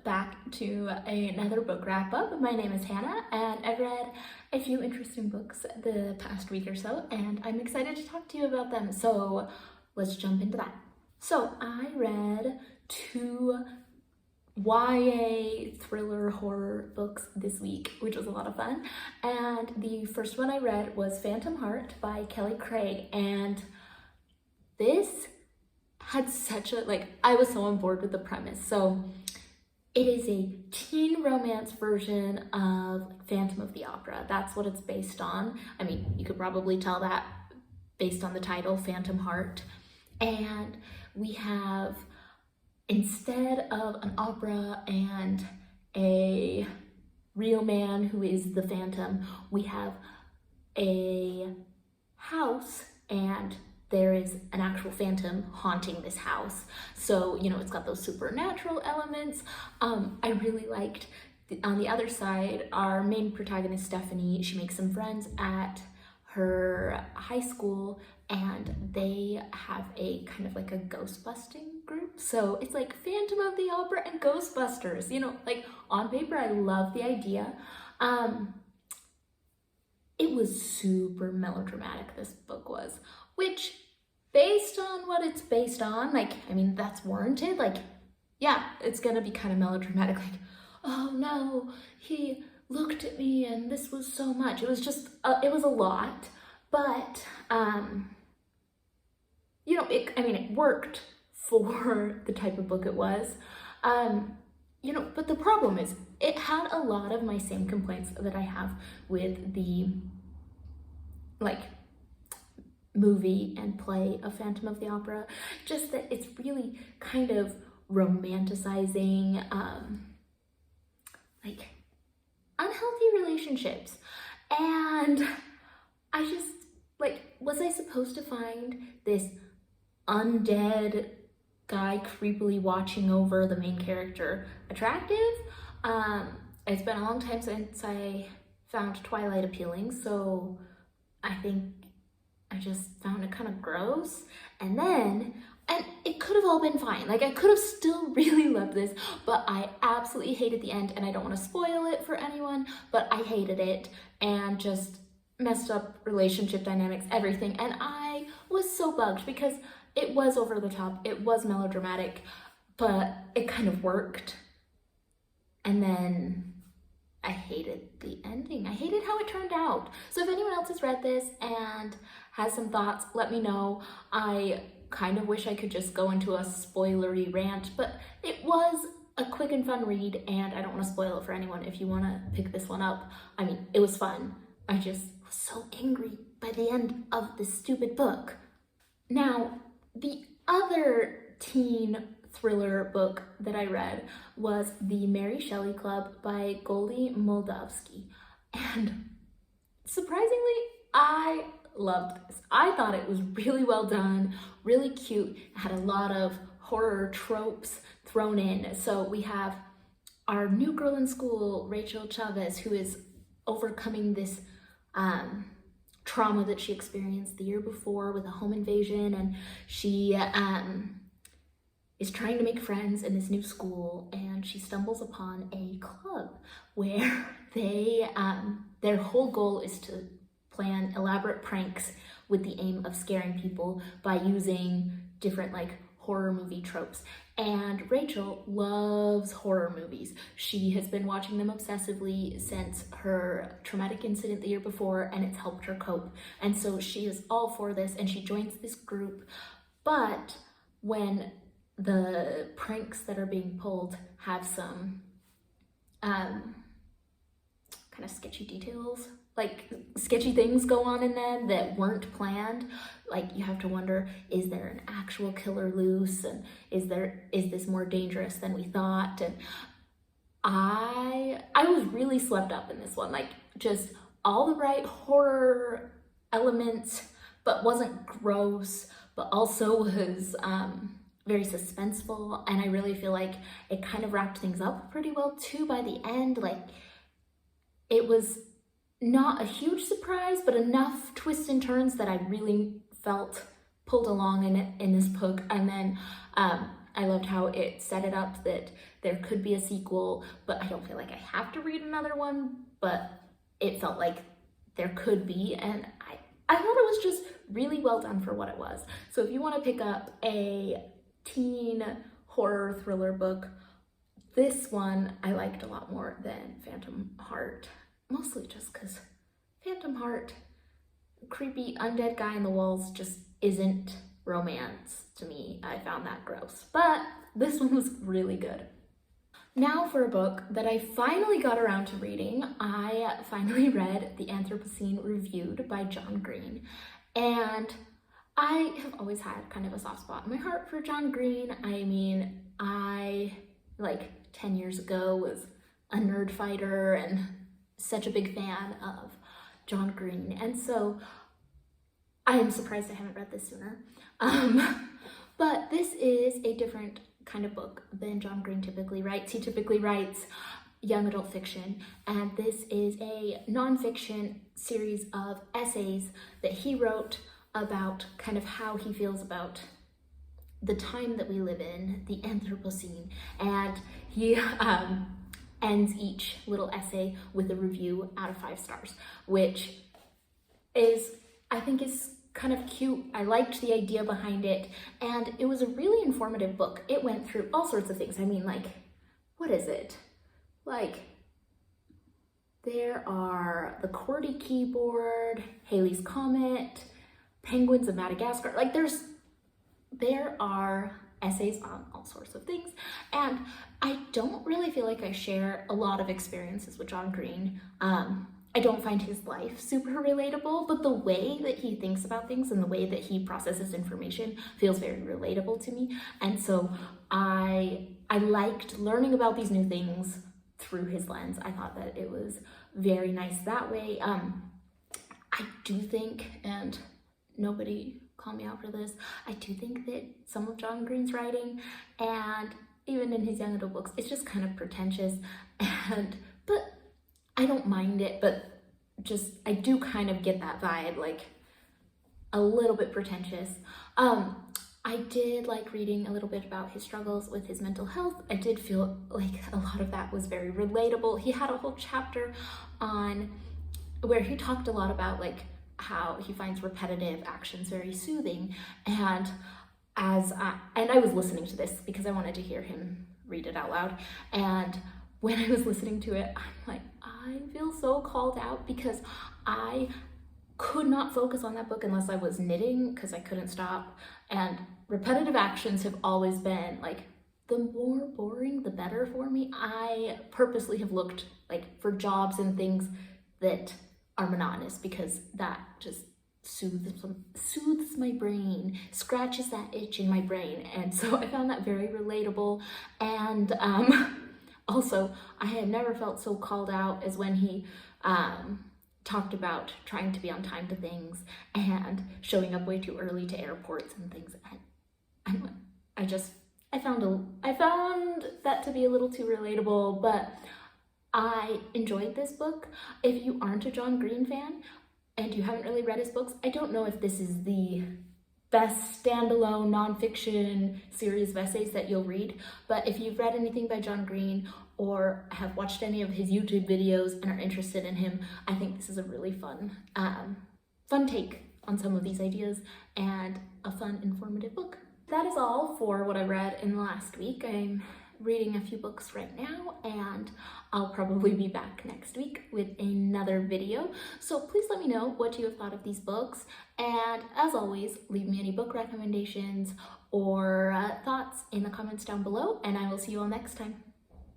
back to another book wrap up. My name is Hannah and I've read a few interesting books the past week or so and I'm excited to talk to you about them. So let's jump into that. So I read two YA thriller horror books this week, which was a lot of fun. And the first one I read was Phantom Heart by Kelly Craig, and this had such a, I was so on board with the premise. So it is a teen romance version of Phantom of the Opera. That's what it's based on. I mean, you could probably tell that based on the title, Phantom Heart. And we have, instead of an opera and a real man who is the Phantom, we have a house and there is an actual phantom haunting this house. So, you know, it's got those supernatural elements. I really liked, on the other side, our main protagonist, Stephanie, she makes some friends at her high school and they have a kind of like a ghost busting group. So it's like Phantom of the Opera and Ghostbusters, you know, like on paper, I love the idea. It was super melodramatic, this book was, which based on what it's based on, I mean, that's warranted. Yeah, it's gonna be kind of melodramatic, oh no, he looked at me and this was so much. It was just, it was a lot, but, you know, it worked for the type of book it was. You know, but the problem is it had a lot of my same complaints that I have with the movie and play of Phantom of the Opera, just that it's really kind of romanticizing unhealthy relationships. And I just, was I supposed to find this undead guy creepily watching over the main character attractive? It's been a long time since I found Twilight appealing, so I think I just found it kind of gross. And it could have all been fine. I could have still really loved this, but I absolutely hated the end, and I don't want to spoil it for anyone, but I hated it and just messed up relationship dynamics, everything. And I was so bugged because it was over the top, it was melodramatic, but it kind of worked. And then I hated the ending. I hated how it turned out. So if anyone else has read this and has some thoughts, let me know. I kind of wish I could just go into a spoilery rant, but it was a quick and fun read, and I don't want to spoil it for anyone if you want to pick this one up. I mean, it was fun. I just was so angry by the end of this stupid book. Now, the other teen thriller book that I read was The Mary Shelley Club by Goli Moldavsky. And surprisingly, I loved this. I thought it was really well done, really cute. It had a lot of horror tropes thrown in. So we have our new girl in school, Rachel Chavez, who is overcoming this trauma that she experienced the year before with a home invasion, and she is trying to make friends in this new school, and she stumbles upon a club where they their whole goal is to plan elaborate pranks with the aim of scaring people by using different horror movie tropes. And Rachel loves horror movies. She has been watching them obsessively since her traumatic incident the year before, and it's helped her cope. And so she is all for this, and she joins this group. But when the pranks that are being pulled have some kind of sketchy details, sketchy things go on in them that weren't planned. You have to wonder, is there an actual killer loose? And is this more dangerous than we thought? And I was really swept up in this one. Just all the right horror elements, but wasn't gross, but also was very suspenseful. And I really feel like it kind of wrapped things up pretty well too by the end. It was not a huge surprise, but enough twists and turns that I really felt pulled along in this book. And then I loved how it set it up that there could be a sequel, but I don't feel like I have to read another one, but it felt like there could be, and I thought it was just really well done for what it was. So if you want to pick up a teen horror thriller book, this one I liked a lot more than Phantom Heart, mostly just because Phantom Heart, creepy undead guy in the walls, just isn't romance to me. I found that gross, but this one was really good. Now for a book that I finally got around to reading. I finally read The Anthropocene Reviewed by John Green, and I have always had kind of a soft spot in my heart for John Green. I mean, I, like 10 years ago, was a nerd fighter and such a big fan of John Green, and so I am surprised I haven't read this sooner. But this is a different kind of book than John Green typically writes. He typically writes young adult fiction, and this is a nonfiction series of essays that he wrote about kind of how he feels about the time that we live in, the Anthropocene, and he ends each little essay with a review out of 5 stars, which is, I think, is kind of cute. I liked the idea behind it, and it was a really informative book. It went through all sorts of things. I mean, like, what is it? Like, there are the QWERTY keyboard, Halley's Comet, penguins of Madagascar. Like, there are essays on all sorts of things, and I don't really feel like I share a lot of experiences with John Green. I don't find his life super relatable, but the way that he thinks about things and the way that he processes information feels very relatable to me. And so I liked learning about these new things through his lens. I thought that it was very nice that way. I do think, and nobody call me out for this, I do think that some of John Green's writing, and even in his young adult books, it's just kind of pretentious, but I don't mind it, but just, I do kind of get that vibe, like a little bit pretentious. I did like reading a little bit about his struggles with his mental health. I did feel like a lot of that was very relatable. He had a whole chapter on where he talked a lot about like how he finds repetitive actions very soothing, and I was listening to this because I wanted to hear him read it out loud, and when I was listening to it, I'm like, I feel so called out, because I could not focus on that book unless I was knitting, because I couldn't stop. And repetitive actions have always been like, the more boring, the better for me. I purposely have looked like for jobs and things that are monotonous, because that just soothes my brain, scratches that itch in my brain. And so I found that very relatable. And also, I had never felt so called out as when he talked about trying to be on time to things and showing up way too early to airports and things. I found that to be a little too relatable, but I enjoyed this book. If you aren't a John Green fan and you haven't really read his books, I don't know if this is the best standalone nonfiction series of essays that you'll read, but if you've read anything by John Green or have watched any of his YouTube videos and are interested in him, I think this is a really fun take on some of these ideas and a fun, informative book. That is all for what I read in the last week. I'm reading a few books right now, and I'll probably be back next week with another video. So please let me know what you have thought of these books, and as always, leave me any book recommendations or thoughts in the comments down below, and I will see you all next time.